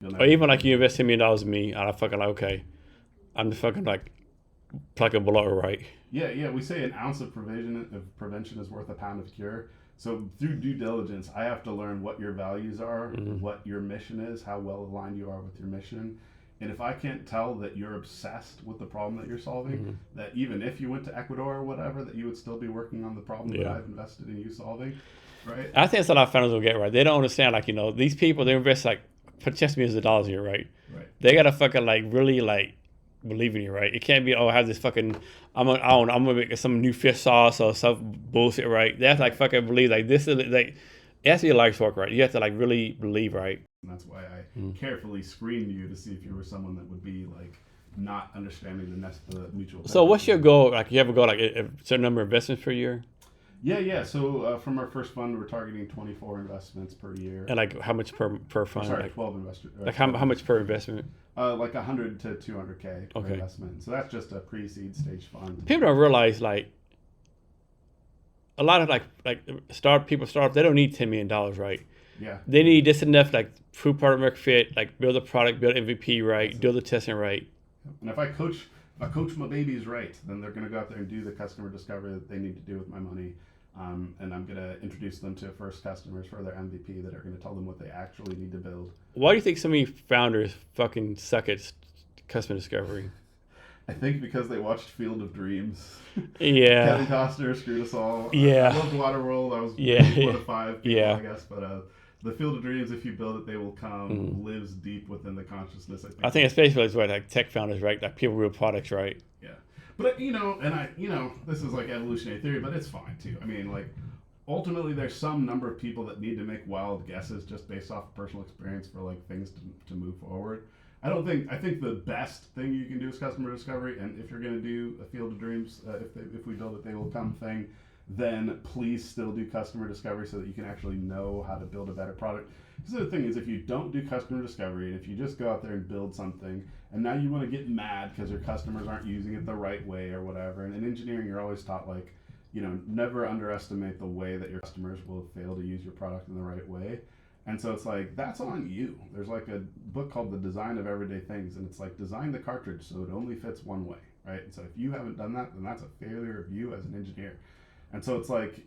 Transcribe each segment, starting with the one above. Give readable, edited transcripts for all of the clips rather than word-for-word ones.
You'll Or never even get like paid. you invest $10 million in me, and I fucking like, okay, I'm the fucking like plucking below, right? Yeah, yeah. We say an ounce of prevention is worth a pound of cure. So through due diligence, I have to learn what your values are, Mm-hmm. what your mission is, how well aligned you are with your mission. And if I can't tell that you're obsessed with the problem that you're solving, Mm-hmm. that even if you went to Ecuador or whatever, that you would still be working on the problem that Yeah. I've invested in you solving, right? I think that's a lot of founders don't get right. They don't understand, like, these people, they invest like potential millions of dollars in you, right? Right. They gotta fucking like really like believe in you, right? It can't be, oh, I have this fucking, I don't know, I'm gonna make some new fish sauce or some bullshit, right? They have to like Right. fucking believe, like, this is like, it has to be a life's work, right? You have to like really believe, right? And that's why I Mm. carefully screened you to see if you were someone that would be like not understanding the mutual So benefits what's of your it. goal? Like, you have a goal, like a certain number of investments per year? Yeah, yeah. So from our first fund, we're targeting 24 investments per year. And like how much per Or fund? sorry, 12 investor. Like 12 how much investors per per year. investment? Like 100 to 200K per Okay. investment. So that's just a pre-seed stage fund. People don't realize, like, a lot of like startup, they don't need $10 million, right? Yeah, They need just enough like prove product market fit, like build a product, build MVP right, that's it. do the testing right. And if I coach my babies right, then they're going to go out there and do the customer discovery that they need to do with my money. And I'm going to introduce them to first customers for their MVP that are going to tell them what they actually need to build. Why do you think so many founders fucking suck at customer discovery? I think because they watched Field of Dreams. Kevin Yeah, Costner screwed us all. I yeah, loved Waterworld. I was maybe one yeah, of five people, yeah. I guess. But the Field of Dreams, if you build it, they will come, Mm. lives deep within the consciousness. I I think. think especially it's what like tech founders, right? Like people real products, right? Yeah. But this is like evolutionary theory, but it's fine too. I mean, like, ultimately, there's some number of people that need to make wild guesses just based off of personal experience for like things to move forward. I think the best thing you can do is customer discovery, and if you're going to do a Field of Dreams, if we build it, they will come thing, then please still do customer discovery so that you can actually know how to build a better product. Because the thing is, if you don't do customer discovery, and if you just go out there and build something, and now you want to get mad because your customers aren't using it the right way or whatever, and in engineering, you're always taught like, never underestimate the way that your customers will fail to use your product in the right way. And so it's like, that's on you. There's like a book called The Design of Everyday Things, and it's like, design the cartridge so it only fits one way, right? And so if you haven't done that, then that's a failure of you as an engineer. And so it's like,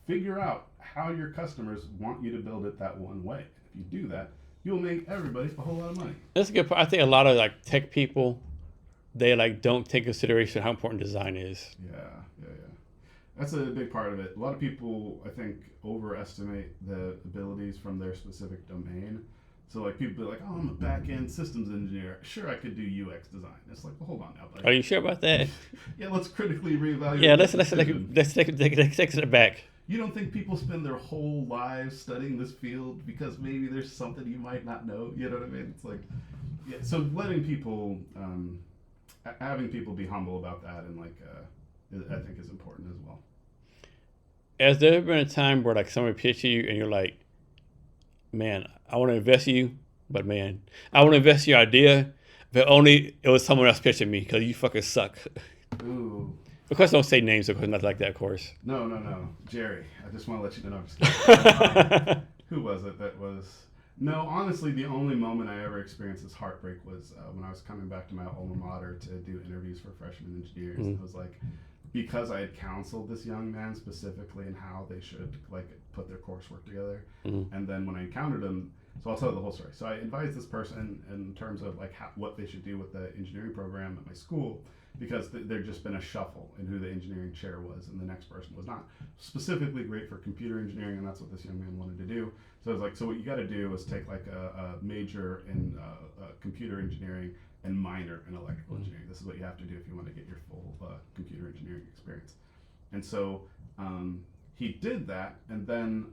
figure out how your customers want you to build it that one way. If you do that, you'll make everybody a whole lot of money. That's a good point. I think a lot of like tech people, they like don't take consideration how important design is. Yeah, yeah, yeah. That's a big part of it. A lot of people, I think, overestimate the abilities from their specific domain. So, like, people be like, "Oh, I'm a back end systems engineer. Sure, I could do UX design." It's like, well, hold on now, Are buddy. you sure about that? Yeah, let's critically Yeah, reevaluate this let's like decision. let's take it back. You don't think people spend their whole lives studying this field because maybe there's something you might not know? You know what I mean? It's like, yeah. So letting people, having people be humble about that, and like, I think is important as well. Has there ever been a time where like somebody pitched you and you're like, man, I want to invest in you, but man, I want to invest in your idea, but only it was someone else pitching me because you fucking suck. Ooh, Of course, don't say names, of course, not like that, of course. no, no, no, Jerry. I just want to let you know. I'm just kidding. Who was it that was? No, honestly, the only moment I ever experienced this heartbreak was when I was coming back to my alma mater to do interviews for freshmen engineers. Mm. It was like, because I had counseled this young man specifically in how they should like put their coursework together, Mm. and then when I encountered him, so I'll tell you the whole story. So I advised this person in terms of like what they should do with the engineering program at my school, because there'd just been a shuffle in who the engineering chair was, and the next person was not specifically great for computer engineering, and that's what this young man wanted to do. So I was like, so what you got to do is take like a major in computer engineering and minor in electrical engineering. This is what you have to do if you want to get your full computer engineering experience. And so he did that, and then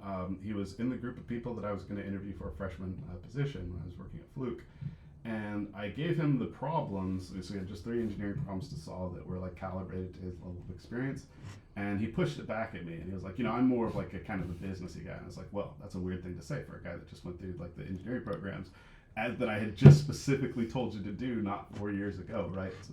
he was in the group of people that I was going to interview for a freshman position when I was working at Fluke. And I gave him the problems. So he had just 3 engineering problems to solve that were like calibrated to his level of experience. And he pushed it back at me, and he was like, I'm more of like a kind of a businessy guy. And I was like, well, that's a weird thing to say for a guy that just went through like the engineering programs, as that I had just specifically told you to do not 4 years ago, right? So